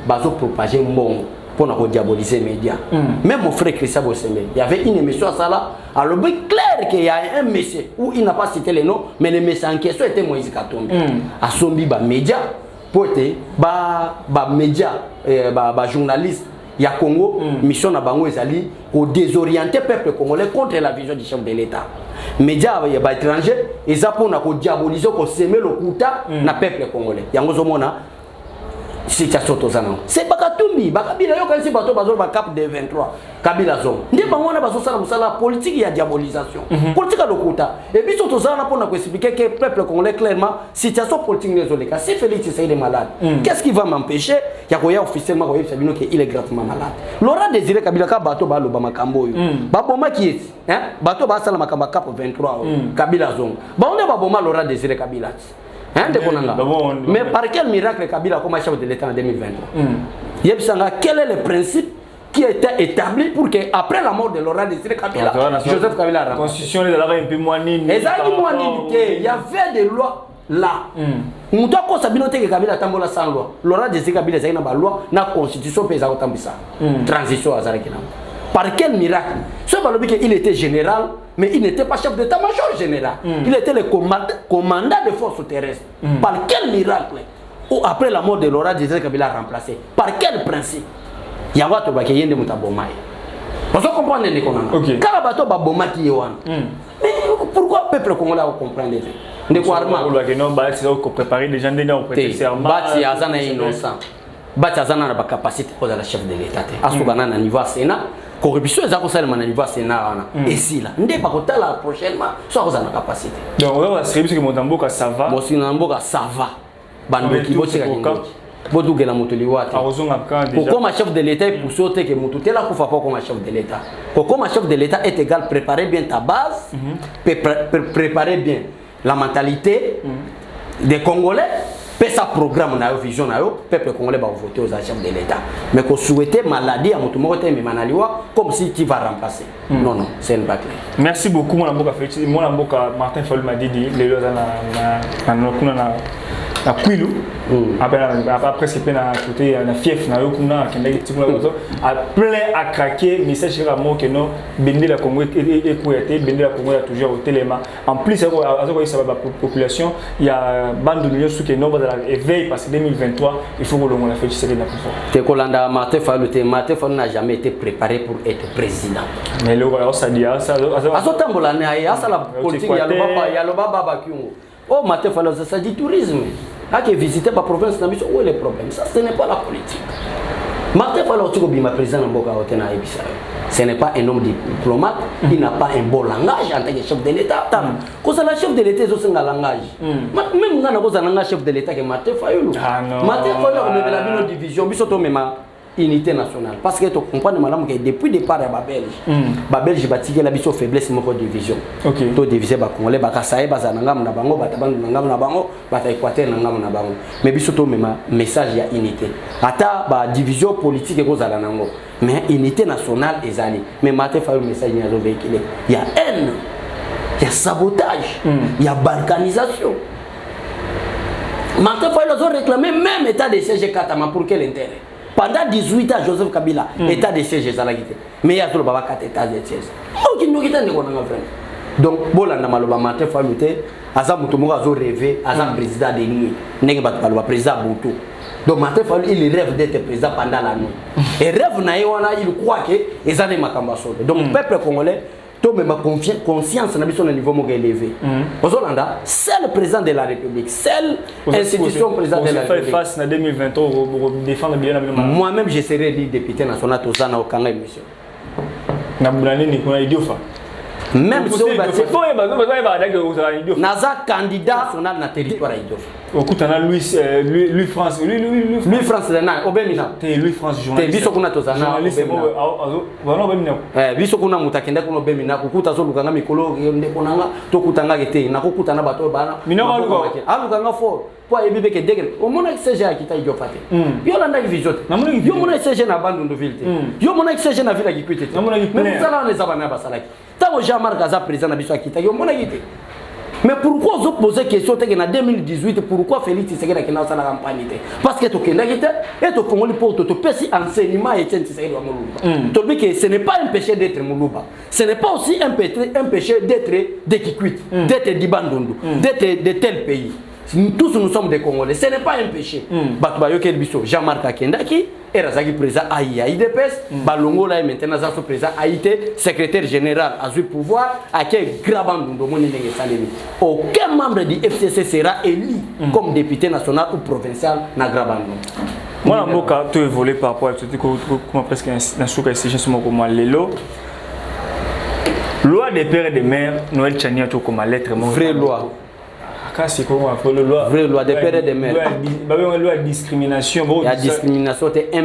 bazo propager mbongo pour na diaboliser les médias même mon frère Christian Bosembe il y avait une émission à ça là alors bien clair qu'il y a un monsieur où il n'a pas cité les noms mais le monsieur en question était Moïse Katumbi a sombi ba média pour être ba média ba journaliste il y a Congo mission na bango ezali pour désorienter peuple congolais contre la vision du chef de l'État média ya ba étranger eza pour na ko diaboliser ko semer le kuta na peuple congolais yango zomona situation tozana c'est Bakatumbi Bakabila yo kanisi bato bazo ba cap de 23 Kabila zone ndi bango na bazo sala musala politique ya diabolisation politique le kuta et biso tozana pour na ko expliquer que peuple congolais clairement situation politique désolé si Félix Tshisekedi est malade qu'est-ce qui va m'empêcher ya ko ya officiellement ko yebisa bino que il est gravement malade Laurent Désiré Kabila ka bato ba loba makambo yo ba boma ki eti bato ba sala makamba cap 23 Kabila zone ba on ba boma Laurent Désiré Kabila mais par quel miracle Kabila comme chef de l'État en 2023 quel est le principe qui a été établi pour que après la mort de Laurent Désiré Kabila Joseph Kabila la constitution de la un mois ni il y avait des lois là muto ko sabino te Kabila tambola sans loi Laurent Désiré Kabila zai na ba loi na constitution pesa ko tambisa transition azaraki na par quel miracle ce balobi que il était général mais il n'était pas chef d'état-major général il était le commandant de forces terrestres par quel miracle ou après la mort de Laurent Désiré Kabila remplacé par quel principe il y a watu ba ke yende mutabomai on se comprendre les konanga car bato ba bomaki yewan mais pourquoi peuple congolais comprendre les quoi arma non ba c'est ko préparer les gens déjà on prêter serment bati azana innocent bati azana na ba capacité pour la chef de l'état asukana na niveau Sénat corruption ezako salema na niveau Sénat wana et là ndé ba kotala prochainement soit ko na capacité donc on va se que Montamboka ça va Montamboka ça va bandoki bocheka bodugela motoli wate pourquoi chef de l'état pour sauter que motuté là kufa pas comme chef de l'état pourquoi chef de l'état est égal préparer bien ta base préparer bien la mentalité des Congolais sa programme na vision na yo peuple congolais va voter aux chefs de l'état mais qu'on souhaitait maladie à mutumote mais manaliwa comme si tu vas remplacer non c'est une bataille. Merci beaucoup mon amboka Félix mon amboka Martin Fayulu m'a dit les lois na Kwilu après c'est peine à côté na fief na yo kuna kenda tikuna bazo a plein à craquer message sur amour que non bende la Congo et kouete bende la Congo a toujours au téléma en plus ça va population il y a bande de gens qui non éveil parce que 2023 il faut que l'on la fait chérie la plus fort. Te Kolanda Martin Fayulu n'a jamais été préparé pour être président. Mais le roi ça dit ça tambola na ya ça la politique ya lo baba kyungo. Oh Martin Fayulu ça dit tourisme. A que visiter la province na biso où est le problème ça ce n'est pas la politique. Martin Fayulu tu ko bima président mboka otena ebisa. Ce n'est pas un homme diplomate, il n'a pas un bon langage en tant que chef de l'État. Quand c'est le chef de l'État, c'est un langage. Même quand on a un chef de l'État qui est Martin Fayulu. Martin Fayulu, on a une division, on a unité nationale parce que tu comprends madame que depuis départ ya ba Belge batiki la biso faiblesse moko division to diviser ba congolais ba kasaye ba zanangam na bango batabandu ngam na bango bata Équateur ngam na bango mais biso to mema message ya unité ata ba division politique ko zala nango mais unité nationale ezali mais Martin Fayulu message ni azo véhiculer il y a haine il y a sabotage il y a balkanisation. Martin Fayulu a réclamé même état de siège Katama pour quel intérêt? Pendant 18 ans, Joseph Kabila, état de siège Zalagité. Mais il y a toujours 4 états de siège. Donc, Bolanda Maloba, Martin Fayulu, Azam Mutumura a rêvé, Azam président de nuit, Nenga président Boutou. Donc, Martin Fayulu, il rêve d'être président pendant la nuit. Et rêve Naïwana, il croit que les années Makambaso. Donc, le peuple congolais, tout même conscience n'a pas niveau élevé. Aux Hollanda, c'est le président de la République, c'est l'institution président de la République. Face en 2023 pour défendre bien la moi-même, je serai député national au Zana au Kanga monsieur. Même si on va Naza candidat national na territoire Idiofa. Okutana Louis France Louis France na obemina te Louis France journaliste biso kuna tozana biso kuna mutakenda kuna obemina kukuta zo lukanga mikolo ndeko nanga tokutanga kete na kokutana bato bana alukanga fort kwa ebibe ke degre omona CG akita Idiofa te yo landa vision yo mona CG na Bandundu ville te yo mona CG na ville Kikwete te mais ça on les abana basalaki tant Jean-Marc Aza président na biso akita yo mona kite. Mais pourquoi vous posez question en 2018 pourquoi Félix Tshisekedi a fait la campagne? Parce que tu et tu Congolais pour te passer enseignement et Tshisekedi wa Muluba. Que ce n'est pas un péché d'être Muluba. Ce n'est pas aussi un péché d'être de Kikwit, d'être d'Ibandundu, d'être de tel pays. Tous nous sommes des Congolais. Ce n'est pas un péché. Jean-Marc Akendaki, Erazaki président AIDPS, Balongo là maintenant Zasso président AIT, secrétaire général a eu pouvoir, à quel Grabandou aucun membre du FCC sera élu comme député national ou provincial na Grabandou. Moi, je suis évolué par rapport à ce que je presque un souk à ces gens comme Lelo. Loi des pères et des mères, Noël Tchania, comme lettre. Vraie loi. C'est comment la loi? Vraie loi des pères et des mères. Loi de discrimination. La discrimination, c'est un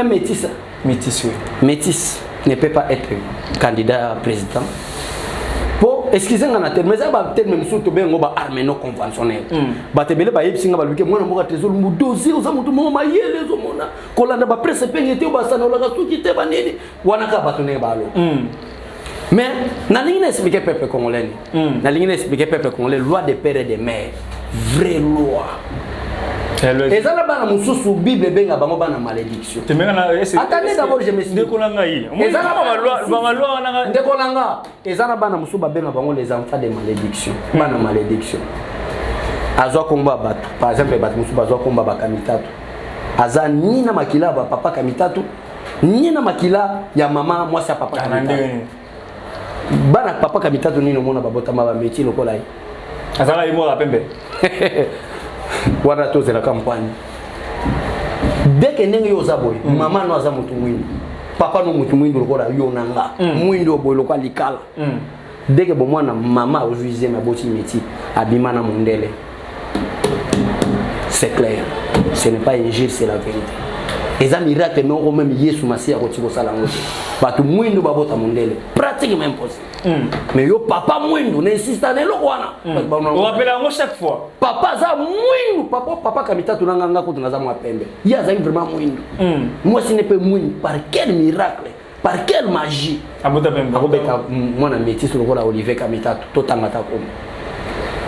métis. Métis, oui. Métis ne peut pas être candidat à président. Pour excusez-moi, mais ça va peut-être même surtout bien on va armer nos conventionnels. Batebele ba yebsinga baluke mwana mboka trésor mu dossier oza mutu mo mayele zo mona. Kolanda ba presse pengete obasana olaka suki te banini wana ka batone balo. Mais na ligne expliquer peuple congolais. Na ligne expliquer peuple congolais loi des pères et des mères. Vraie loi. Et ça là bana mususu Bible benga bango bana malédiction. Attendez d'abord je m'explique. Et ça loi ndekolanga. Et ça là bana mususu benga bango les enfants de malédiction. Bana malédiction. Azwa komba batu. Par exemple batu mususu bazwa komba bakamitatu. Aza ni na makila ba papa kamitatu. Ni na makila ya mama mwasi ya papa kamitatu. Bana papa kamitatu nino mona babota maba métier lokola yi. Azala imo la pembe. Wana toze la campagne. Dès que ndenge yo zaboy, maman no aza mutu mwindu. Papa no mutu mwindu lokola yo nanga. Mwindu boy lokola likala. Dès que bon mwana maman ojuize ma boti métier, abima na mondele. C'est clair. Ce n'est pas injure, c'est la vérité. Et ça miracle non au même Yesu Masi a rotiko salango. Batu mwindu babota mondele. Pratiquement impossible. Mais yo papa mwindu n'insiste na lokwana. On rappelle à moi chaque fois. Papa za mwindu, papa kamita tunanga ngako tunaza mwa pembe. Ya za vraiment mwindu. Moi ce n'est pas mwindu par quel miracle, par quelle magie. Abota pembe. Abota mwana métis lokola Olivier Kamita totangata ko.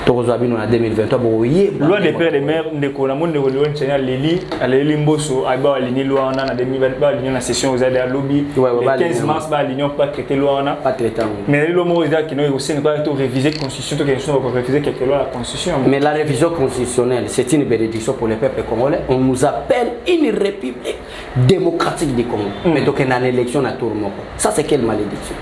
Tokozabino na 2023 boye loi des pères et des mères ndeko na monde ndeko loi ntenya leli mboso aba aligné loi na 2020 ba aligné na session aux aides à lobby le 15 mars ba aligné pas traiter loi na pas traiter mais le mot est qui nous aussi ne pas tout réviser constitution tout question pour réviser quelques lois la constitution mais la révision constitutionnelle c'est une bénédiction pour le peuple congolais on nous appelle une république démocratique du Congo mais donc en élection à tour moko ça c'est quelle malédiction.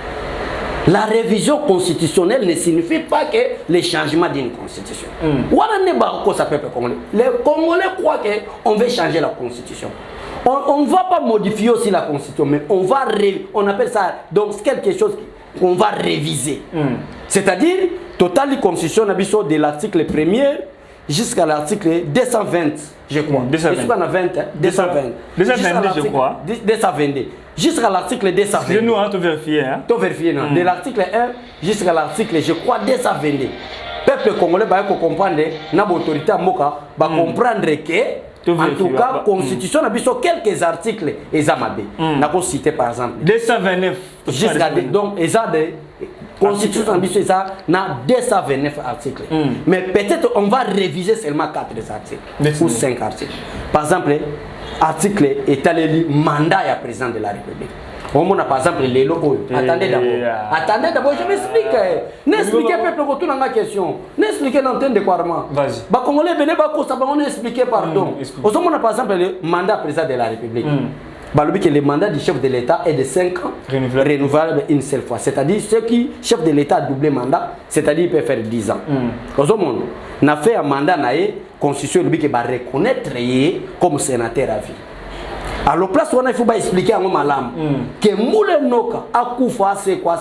La révision constitutionnelle ne signifie pas que le changement d'une constitution. Les Congolais croient qu'on veut changer la constitution. On ne va pas modifier aussi la constitution, mais on appelle ça donc quelque chose qu'on va réviser. C'est-à-dire, total constitution de l'article 1er jusqu'à l'article 220, je crois. 220. Jusqu'à la 20, 220. 222, je crois. 222. Jusqu'à l'article 220. C'est nous, hein, tu vérifies. Hein? Tu vérifies, non. De l'article 1 jusqu'à l'article, je crois, 222. Peuple congolais va comprendre, l'autorité à Moka va comprendre que, en tout cas, la Constitution a besoin quelques articles, et ça m'a dit. N'a cité par exemple. 229. Jusqu'à donc, et ça, Constitution a besoin ça, n'a 229 articles. Mais peut-être on va réviser seulement 4 articles ou 5 articles. Par exemple, article est allé mandat à président de la République. On a par exemple les locaux. Attendez d'abord, je m'explique. N'expliquez pas pour la question. N'expliquez l'antenne de quoi. Vas-y. Bah Congolais, on expliquer pardon. On a par exemple le mandat président de la République. Que le mandat du chef de l'État est de 5 ans, renouvelable une seule fois. C'est-à-dire, ceux qui, chef de l'État a doublé mandat, c'est-à-dire il peut faire 10 ans. On a fait un mandat, constitution qui va reconnaître comme sénateur à vie. Alors, place où il faut expliquer à mon malam que Moulin Noka a koufa, c'est quoi,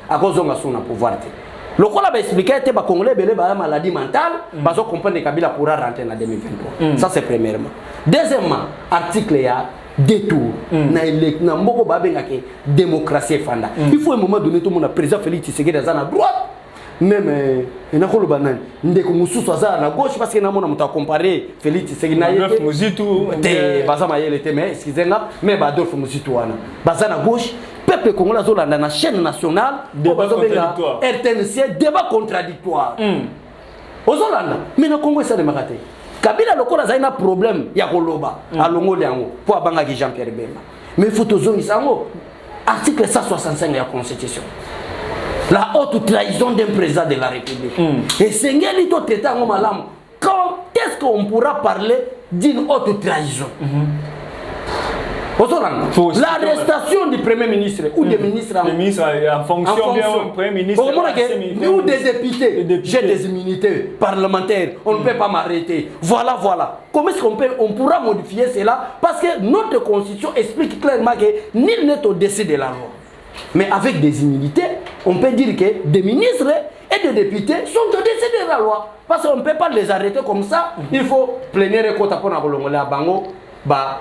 à cause de son pouvoir. Le qu'on a expliqué que les Congolais ont une maladie mentale, parce qu'on comprend que Kabila pourra rentrer en 2023. Ça, c'est premièrement. Deuxièmement, article détour na mboko babenga ke démocratie fanda il faut un moment donné tout le monde a président Félix Tshisekedi à droite même ina ko lobanani ndeko mususu à la gauche parce que na mona muta comparer Félix Tshisekedi na yete Muzitu te bazama yele te mais excusez-moi mais Adolphe Muzitu wana bazana gauche peuple congolais zolanda na chaîne nationale débat contradictoire RTNC débat contradictoire ozolanda mais na Congo ça de makate Kabila lokola za ina problème ya koloba alongo liango po abanga ki Jean-Pierre Bemba mais faut tozongi sango article 165 de la Constitution la haute trahison d'un président de la République et sengeli to traiter ngo malamu quand est-ce qu'on pourra parler d'une haute trahison l'arrestation du premier ministre ou des ministres en fonction bien premier ministre ou des députés, j'ai des immunités parlementaires, on ne peut pas m'arrêter. Voilà. Comment est-ce qu'on pourra modifier cela? Parce que notre constitution explique clairement que nul n'est au-dessus de la loi. Mais avec des immunités, on peut dire que des ministres et des députés sont au-dessus de la loi. Parce qu'on ne peut pas les arrêter comme ça. Il faut plénière pour la bango.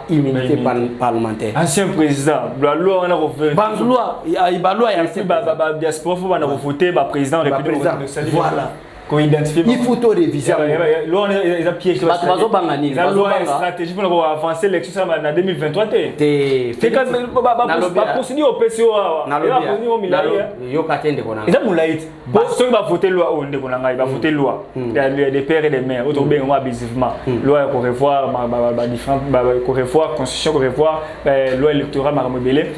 Immunité parlementaire. Ancien président, la loi on a refait. Loi diaspora faut on a voté président république. Voilà. Qu'on identifie. Il faut tout réviser. Loi on a piégé. La loi stratégie pour avancer l'élection en 2023 té. C'est quand ba procédure au PCO. Yo katende kona. Ils ont moulaït. Ceux qui va voter loi on de konanga, il va voter loi. Des pères et des mères, autre bien abusivement. Loi qu'on revoir différentes qu'on revoir constitution qu'on revoir loi électorale marmobelé.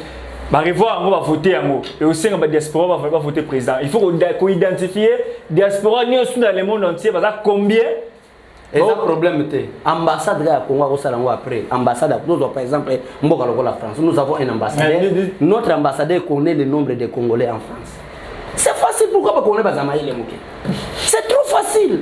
Bah revoir on va voter en mot et aussi on va diaspora va voter président. Il faut qu'on identifie diaspora ni aussi dans le monde entier parce que combien et ça problème était ambassade à Congo au Salango après ambassade nous par exemple mboka la France nous avons un ambassadeur notre ambassadeur connaît le nombre de Congolais en France. C'est facile pourquoi pas connaître bazamaïle moké. C'est trop facile.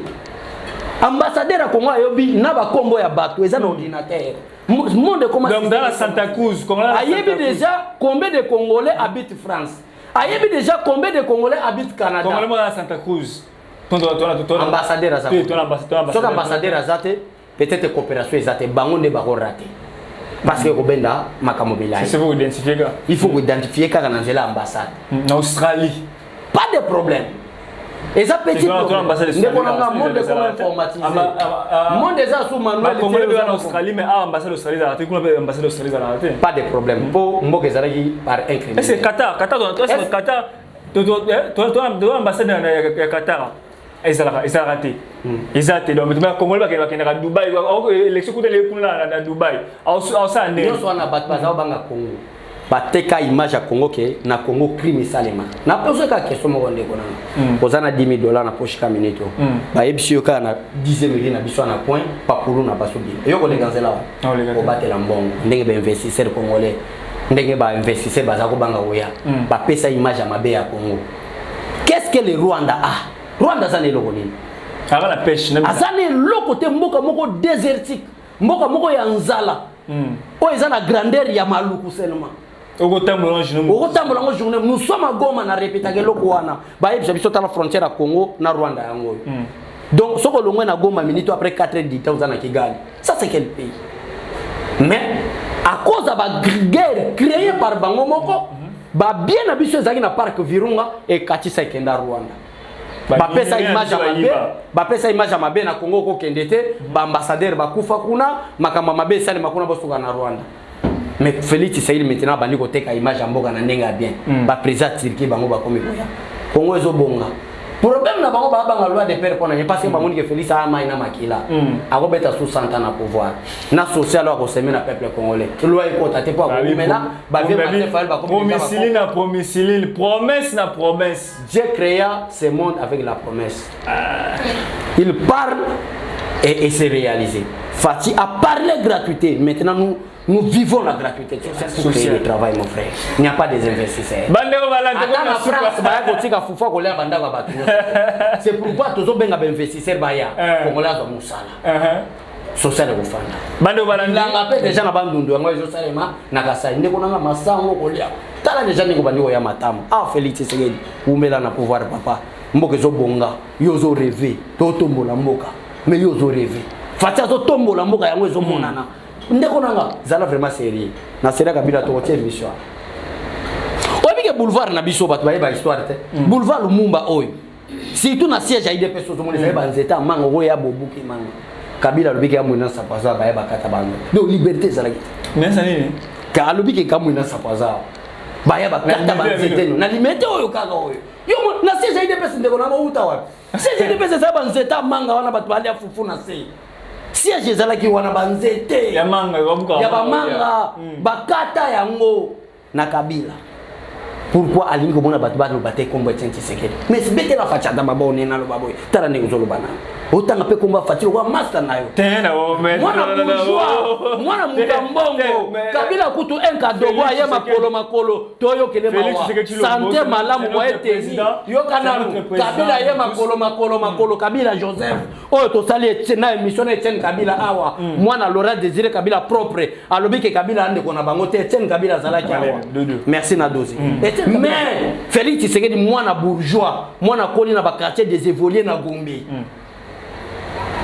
Ambassadeur à Congo yobi na ba kombo ya bato eza na ordinateur. Monde comment donc dans la Santa Cruz ayebi déjà combien de Congolais habitent France. Ayebi déjà combien de Congolais habitent Canada. Congolais dans la Santa Cruz. Ambassadeur à Zate. Ambassadeur à Zate peut-être coopération Zate bango ne ba raté. Parce que Robenda makamobila. C'est vous identifier gars. Il faut identifier quand dans la ambassade. En Australie. Pas de problème. Et ça petit problème. Monde de informatisé. Monde déjà sous manuel. En Australie mais ambassade d'Australie à raté. Ambassade d'Australie à raté. Pas de problème. Pour mboke zalaki par incrément. C'est Qatar. Qatar toi ambassade de Qatar. Ils ont raté. Ils ont raté. Donc, les Congolais qui sont à Dubaï, l'élection contre les Congolais à Dubaï. Ils sont à Congo. Bateka image à Congo que na Congo crime salema. Na posé ka question mo ndeko na. Kozana $10,000 na poche ka minute. Ba ebisio ka na 10,000 na biso na point pa pour na basobi. Yo ko lenganzela wa. Ko batela mbongo. Ndenge ba investisseur congolais. Ndenge ba investisseur bazako banga oya. Ba pesa image à mabe ya Congo. Qu'est-ce que le Rwanda a? Rwanda ça ne loko nini? Avant la pêche. Azane loko te mboka moko désertique. Mboka moko ya nzala. O ezana grandeur ya maluku seulement. Nous sommes à Goma na répéter loko wana. Ba yebisa biso ta la frontière à Congo na Rwanda yango. Donc, ce que l'on a Goma minute après 4 heures du temps, on a Kigali. Ça, c'est quel pays? Mais, à cause de la guerre créée par Bango Moko, bien habitué à la parc Virunga et Katisa Kenda Rwanda. Bapesa image à Mabé, bapesa image à Mabé na Congo ko kendete, ba ambassadeur ba kufa kuna, makama Mabé sali makuna bosuka na Rwanda. Mais Félix Tshisekedi maintenant bandi ko teka image à mboka na ndenga bien. Ba président Turquie bango ba komi boya. Congo ezo bonga. Problème na bango ba banga loi de père pona parce que bango ni que Félix a maina makila. Ako beta sous 100 ans na pouvoir. Na social ko semer na peuple congolais. Loi ko tate po ko mena ba bien maté fa ba komi. Promesse na promesse. Dieu créa ce monde avec la promesse. Il parle et c'est réalisé. Fati a parlé gratuité. Maintenant nous vivons la gratuité. Pour créer le travail, mon frère. Il n'y a pas des investisseurs. C'est pourquoi tous les investisseurs congolais sont moussala. Social et fanda. La paix déjà na bandundu ngo ezo salema na kasai ndeko nanga masango kolia. Tala déjà ndeko bandiko ya matamu. Ah Félix Tshisekedi, umela na pouvoir papa. Mboka ezo bonga, yo zo rêver, to tombola mboka. Mais yo zo rêver. Fatia zo tombola mboka yango ezo monana. Ndeko nanga zala vraiment sérieux. Na sera kabila to hotel mission. Obike boulevard na biso batu ba histoire te. Boulevard Lumumba oyo. Surtout na siège ide peso zo monisa ba nzeta mango go ya bobuki mango. Kabila lobiki ya mwina sapaza ba yeba kata bango. Donc liberté zala ki. Nesa nini? Ka lobiki ka mwina sapaza. Ba yeba kata bango na limete oyo kaka oyo. Yo na siège ide peso ndeko na uta wapi? Siège ide peso za ba nzeta manga wana batu ba fufu na sei. Siège ezalaki wana banzete ya manga ya bamanga bakata yango na Kabila. Pourquoi alingi komona batu bano bate kombo Etienne Tshisekedi? Mais bete la fachada mabone na lo baboy tala ne uzolo bana otanga pe komba fatiro kwa master nayo tena mwana bourgeois mwana mukambongo Kabila kutu enka dogo aye makolo toyo kele mawa santé malamu kwa eteni yo kanamu Kabila aye makolo Kabila Joseph oyo to sali Etienne émission Etienne Kabila awa mwana Laurent Désiré Kabila propre alobike Kabila ande kona bango te Etienne Kabila zalaki awa merci na dozi. Mais Félix Tshisekedi mwana bourgeois mwana koli na ba quartier des évolués na Gombe.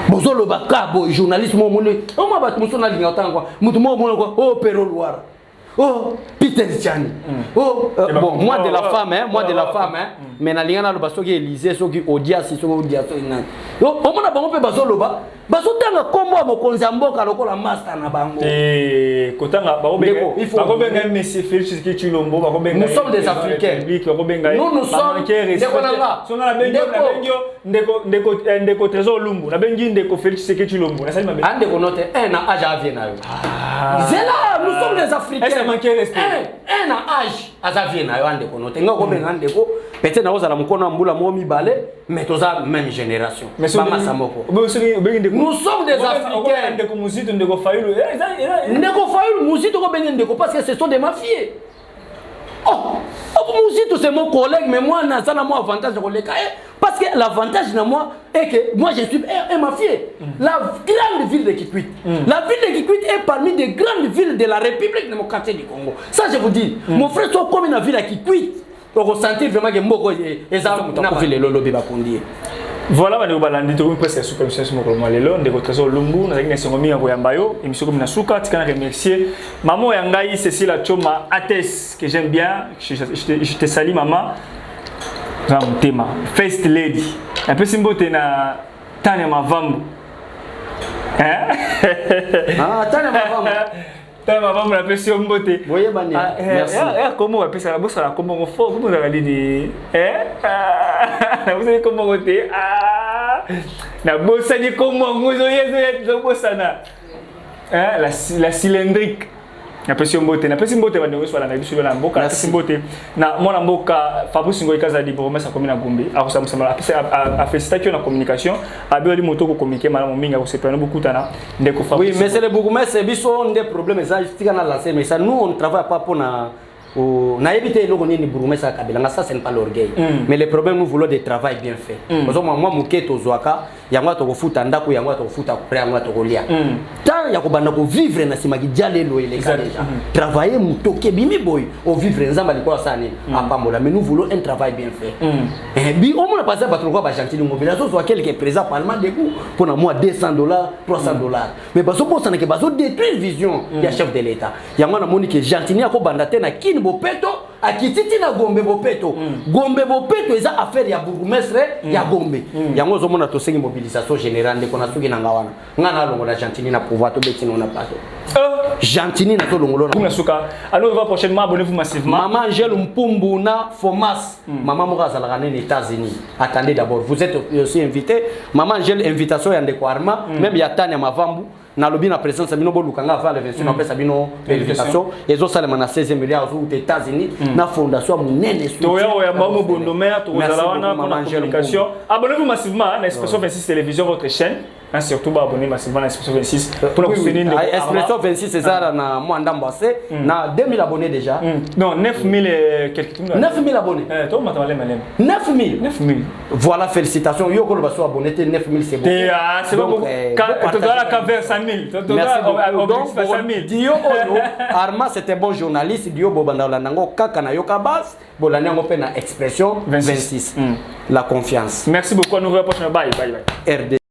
Bozolo bakabo journaliste mo mone o ma batu musona linga otangwa mutu mo mone ko oh Pero Loire. Oh Peter Chani. Oh bon moi de la femme mais na linga na lo basoki Élysée soki Odias soki Odias ina. Oh mona bango pe bazolo ba bazotanga kombo mokonzi mboka lokola master na bango. Kotanga bakobenga monsieur Félix Tshisekedi Tshilombo bakobenga. Nous sommes des Africains. Nous sommes ndeko Trésor Lumbu na bengi ndeko Félix Tshisekedi Tshilombo. Ande ko note un âge à vie na yo. Zela nous sommes des Africains. Est-ce manquer respect? Un âge à vie na yo ande ko note. Nga ko benga ndeko peut-être na ozala mkono mbula mo mibale mais toza même génération. Mama Samoko. Nous sommes des Africains. Ndeko Muzito ndeko Fayulu. Ndeko Fayulu Muzito ko benga ndeko parce que ce sont des mafieux. Oh, Muzito c'est mon collègue mais moi ça n'a moi avantage de le parce que l'avantage na moi est que moi je suis un mafieux. La grande ville de Kikwit. La ville de Kikwit est parmi des grandes villes de la République démocratique du Congo. Ça je vous dis. Mon frère soit comme une ville à Kikwit. Pour ressentir vraiment que Mboko est ça na ville lolobi bakundi. Voilà, on va aller dans presque super mission pour moi lelo ndeko Trésor Lumbu na ngine songomi ya koyambayo émission comme na suka tika remercier maman yangai Cécile Choma Ates que j'aime bien je te salue maman ram tema first lady un peu simbote na Tania Mavambo Tania Mavambo Tama maman la pression mbote. Voyez bani. Merci. Comment on appelle ça la bosse là comment on fait comment on a dit vous savez comment on dit la bosse ni comment vous avez la bosse là la cylindrique na pression mbote na pression mbote bande so na biso na mboka na pression mbote na mona mboka Fabrice Ngoyi Kaza di promesse comme na Gombe a félicité na communication a bien moto ko communiquer malamu minga ko se prendre beaucoup tana ndeko Fabrice. Oui mais c'est le bourgmestre biso des problèmes ça tika na lancer mais ça nous on travaille pas pour na na éviter le ni bourgmestre Kabila ça c'est pas l'orgueil mais le problème nous voulons des travail bien fait parce que moi muketo zwaka yango to kofuta ndako yango to kofuta après yango to kolia tant ya ko banda ko vivre na sima ki dialelo ele ka déjà travailler mutoke bimi boy au vivre nzamba liko sani apambola mais nous voulons un travail bien fait bi on a passé battre quoi ba gentili mobilisation soit quelques présent parlement de coup pour na moi $200 $300 mais baso pour ça que baso détruire vision ya chef de l'état yango na moni que gentili ko banda te na kini bopeto akititi na Gombe bopeto Gombe bopeto eza affaire ya bourgmestre ya Gombe yango zo mona to sengi mobilisation générale de kona suki na ngawana ngana longo la gentili na pouvoir to betino na pato gentili na to longo na suka alors on va prochainement abonnez-vous massivement maman Angèle Mpumbu na Fomas maman moka za la les États-Unis attendez d'abord vous êtes aussi invité maman Angèle invitation ya ndeko Arma même ya Tania Mavambu na lobby na présence sabino bolukanga avant le 21 après sabino vérification ezo salema na 16e milliard aux États-Unis na fondation munene to ya mamu bondomère to za wana pour la communication abonnez-vous massivement à Expression 26 télévision votre chaîne surtout abonnez massivement à Expression 26 pour nous soutenir Expression 26 César na Mwanda Mbase na 2000 abonnés déjà non 9000 quelques 9000 abonnés to matale malem 9000 voilà félicitations yo ko baso abonnés 9000 c'est bon c'est bon to doit la vers 5000 Dio Ono Arma c'était bon journaliste Dio Bobanda Nango kaka na yoka bas bolanyango pe na Expression 26 la confiance merci beaucoup à nous revoir prochaine bye bye RD